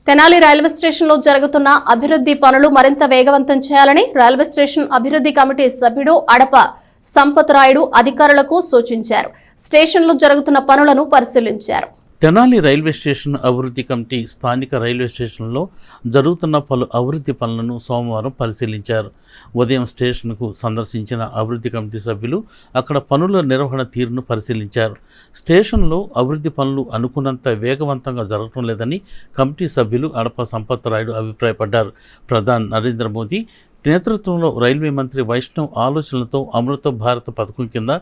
Tenali railway స్టేషన్లో జరుగుతున్న అభివృద్ధి పనులు మరింత వేగవంతం చేయాలని రైల్వే స్టేషన్ అభివృద్ధి కమిటీ సభ్యుడు అడప సంపత్ రాయుడు అధికారులకు సూచించారు. స్టేషన్లో జరుగుతున్న పనులను పరిశీలించారు. తెనాలి రైల్వే స్టేషన్ అభివృద్ధి కమిటీ స్థానిక రైల్వే స్టేషన్లో జరుగుతున్న పలు అభివృద్ధి పనులను సోమవారం పరిశీలించారు. ఉదయం స్టేషన్కు సందర్శించిన అభివృద్ధి కమిటీ సభ్యులు అక్కడ పనుల నిర్వహణ తీరును పరిశీలించారు. స్టేషన్లో అభివృద్ధి పనులు అనుకున్నంత వేగవంతంగా జరగడం లేదని కమిటీ సభ్యులు అడప సంపత్ రాయుడు అభిప్రాయపడ్డారు. ప్రధాని నరేంద్ర మోదీ నేతృత్వంలో రైల్వే మంత్రి వైష్ణవ్ ఆలోచనలతో అమృత భారత్ పథకం కింద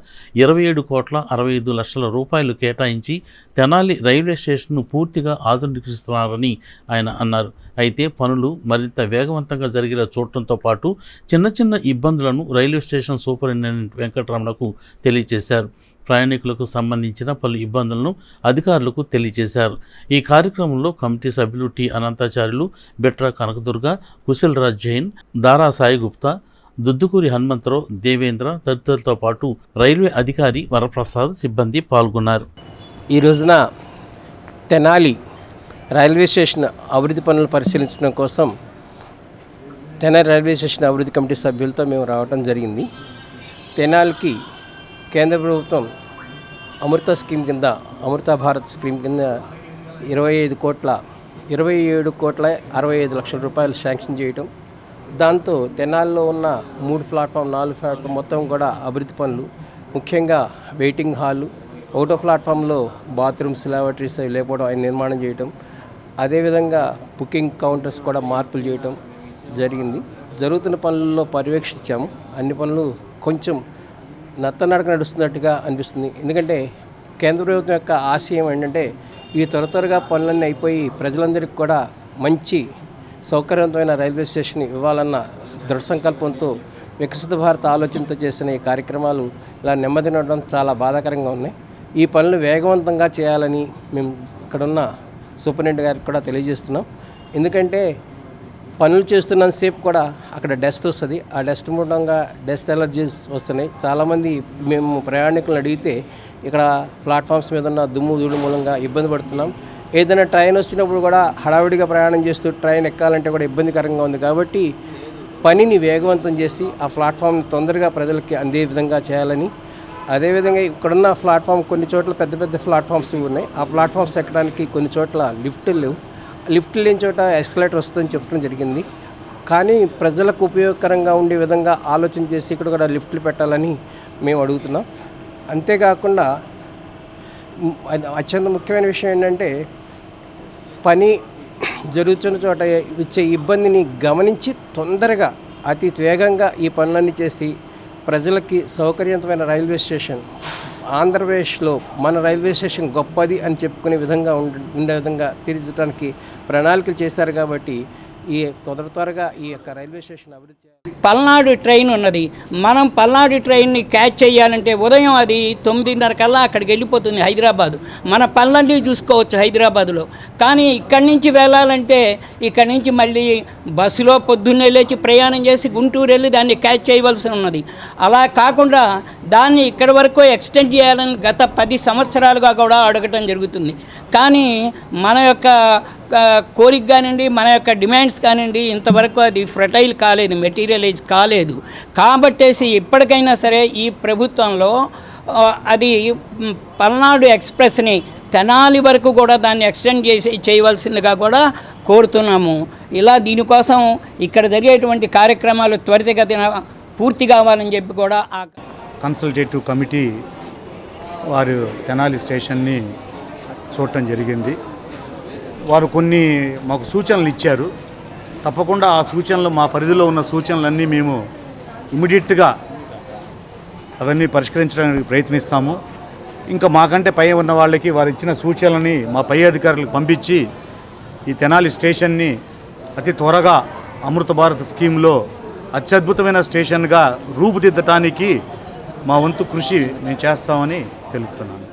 27,65 రూపాయలు కేటాయించి తెనాలి రైల్వే స్టేషన్ను పూర్తిగా ఆధునీకరిస్తున్నారని ఆయన అన్నారు. అయితే పనులు మరింత వేగవంతంగా జరిగేలా చూడటంతో పాటు చిన్న చిన్న ఇబ్బందులను రైల్వే స్టేషన్ సూపరింటెండెంట్ వెంకటరమణకు తెలియజేశారు. ప్రయాణికులకు సంబంధించిన పలు ఇబ్బందులను అధికారులకు తెలియజేశారు. ఈ కార్యక్రమంలో కమిటీ సభ్యులు టి అనంతాచార్యులు, బెట్రా కనకదుర్గ, కుశల్రాజ్ జైన్, దారా సాయి గుప్తా, దుద్దుకూరి హనుమంతరావు, దేవేంద్ర తదితరులతో పాటు రైల్వే అధికారి వరప్రసాద్ సిబ్బంది పాల్గొన్నారు. ఈ రోజున తెనాలి రైల్వే స్టేషన్ అభివృద్ధి పనులు పరిశీలించడం కోసం తెనాలి రైల్వే స్టేషన్ అభివృద్ధి కమిటీ సభ్యులతో మేము రావడం జరిగింది. తెనాలికి కేంద్ర ప్రభుత్వం అమృత స్కీమ్ కింద అమృత భారత్ స్కీమ్ కింద 27,65 రూపాయలు శాంక్షన్ చేయటం, దాంతో తెనాలిలో ఉన్న 3 ప్లాట్ఫామ్ 4 ప్లాట్ఫామ్ మొత్తం కూడా అభివృద్ధి పనులు, ముఖ్యంగా వెయిటింగ్ హాలు, ఒకటో ప్లాట్ఫామ్లో బాత్రూమ్స్ లాబరేటరీస్ లేకపోవడం ఆయన నిర్మాణం చేయటం, అదేవిధంగా బుకింగ్ కౌంటర్స్ కూడా మార్పులు చేయటం జరిగింది. జరుగుతున్న పనుల్లో పర్యవేక్షించాము. అన్ని పనులు కొంచెం నత్తనడక నడుస్తున్నట్టుగా అనిపిస్తుంది. ఎందుకంటే కేంద్ర ప్రభుత్వం యొక్క ఆశయం ఏంటంటే ఈ త్వరగా పనులన్నీ అయిపోయి ప్రజలందరికీ కూడా మంచి సౌకర్యవంతమైన రైల్వే స్టేషన్ ఇవ్వాలన్న దృఢ సంకల్పంతో వికసిత భారత ఆలోచనతో చేసిన ఈ కార్యక్రమాలు ఇలా నెమ్మది నడవడం చాలా బాధాకరంగా ఉన్నాయి. ఈ పనులు వేగవంతంగా చేయాలని మేము ఇక్కడున్న సూపరింటెండెంట్ గారికి కూడా తెలియజేస్తున్నాం. ఎందుకంటే పనులు చేస్తున్నంతసేపు కూడా అక్కడ డస్ట్ వస్తుంది. ఆ డస్ట్ మూలంగా డస్ట్ ఎలర్జీస్ వస్తున్నాయి. చాలామంది మేము ప్రయాణికులను అడిగితే ఇక్కడ ప్లాట్ఫామ్స్ మీద ఉన్న దుమ్ము ధూళి మూలంగా ఇబ్బంది పడుతున్నాం. ఏదైనా ట్రైన్ వచ్చినప్పుడు కూడా హడావిడిగా ప్రయాణం చేస్తూ ట్రైన్ ఎక్కాలంటే కూడా ఇబ్బందికరంగా ఉంది. కాబట్టి పనిని వేగవంతం చేసి ఆ ప్లాట్ఫామ్ని తొందరగా ప్రజలకి అందే విధంగా చేయాలని, అదేవిధంగా ఇక్కడున్న ప్లాట్ఫామ్ కొన్ని చోట్ల పెద్ద పెద్ద ప్లాట్ఫామ్స్ ఉన్నాయి. ఆ ప్లాట్ఫామ్స్ ఎక్కడానికి కొన్ని చోట్ల లిఫ్ట్ లేని చోట ఎస్కలేటర్ వస్తుందని చెప్పడం జరిగింది. కానీ ప్రజలకు ఉపయోగకరంగా ఉండే విధంగా ఆలోచన చేసి ఇక్కడ కూడా లిఫ్ట్లు పెట్టాలని మేము అడుగుతున్నాం. అంతేకాకుండా అత్యంత ముఖ్యమైన విషయం ఏంటంటే పని జరుగుతున్న చోట ఇచ్చే ఇబ్బందిని గమనించి తొందరగా అతి వేగంగా ఈ పనులన్నీ చేసి ప్రజలకి సౌకర్యవంతమైన రైల్వే స్టేషన్, ఆంధ్రప్రదేశ్లో మన రైల్వే స్టేషన్ గొప్పది అని చెప్పుకునే విధంగా ఉండే విధంగా తీర్చడానికి ప్రణాళికలు చేశారు. కాబట్టి ఈ త్వరగా ఈ యొక్క రైల్వే స్టేషన్ అభివృద్ధి చేయాలి. పల్నాడు ట్రైన్ ఉన్నది. మనం పల్నాడు ట్రైన్ని క్యాచ్ చేయాలంటే ఉదయం అది 9:30 కల్లా అక్కడికి వెళ్ళిపోతుంది హైదరాబాదు. మన పనులన్నీ చూసుకోవచ్చు హైదరాబాదులో. కానీ ఇక్కడి నుంచి వెళ్ళాలంటే ఇక్కడి నుంచి మళ్ళీ బస్సులో పొద్దున్నే లేచి ప్రయాణం చేసి గుంటూరు వెళ్ళి దాన్ని క్యాచ్ చేయవలసి ఉన్నది. అలా కాకుండా దాన్ని ఇక్కడి వరకు ఎక్స్టెండ్ చేయాలని గత 10 సంవత్సరాలుగా కూడా అడగటం జరుగుతుంది. కానీ మన యొక్క కోరిక కానివ్వండి, మన యొక్క డిమాండ్స్ కానివ్వండి, ఇంతవరకు అది ఫర్టైల్ కాలేదు, మెటీరియలైజ్ కాలేదు. కాబట్టేసి ఇప్పటికైనా సరే ఈ ప్రభుత్వంలో అది పల్నాడు ఎక్స్ప్రెస్ని తెనాలి వరకు కూడా దాన్ని ఎక్స్టెండ్ చేయవలసిందిగా కూడా కోరుతున్నాము. ఇలా దీనికోసం ఇక్కడ జరిగేటువంటి కార్యక్రమాలు త్వరితగతిన పూర్తి కావాలని చెప్పి కూడా ఆ కన్సల్టేటివ్ కమిటీ వారు తెనాలి స్టేషన్ని చూడటం జరిగింది. వారు కొన్ని మాకు సూచనలు ఇచ్చారు. తప్పకుండా ఆ సూచనలు, మా పరిధిలో ఉన్న సూచనలన్నీ మేము ఇమ్మీడియట్గా అవన్నీ పరిష్కరించడానికి ప్రయత్నిస్తాము. ఇంకా మాకంటే పై ఉన్న వాళ్ళకి వారు ఇచ్చిన సూచనలని మా పై అధికారులకు పంపించి ఈ తెనాలి స్టేషన్ని అతి త్వరగా అమృత భారత్ స్కీమ్లో అత్యద్భుతమైన స్టేషన్గా రూపుదిద్దటానికి మా వంతు కృషి మేము చేస్తామని తెలుపుతున్నాను.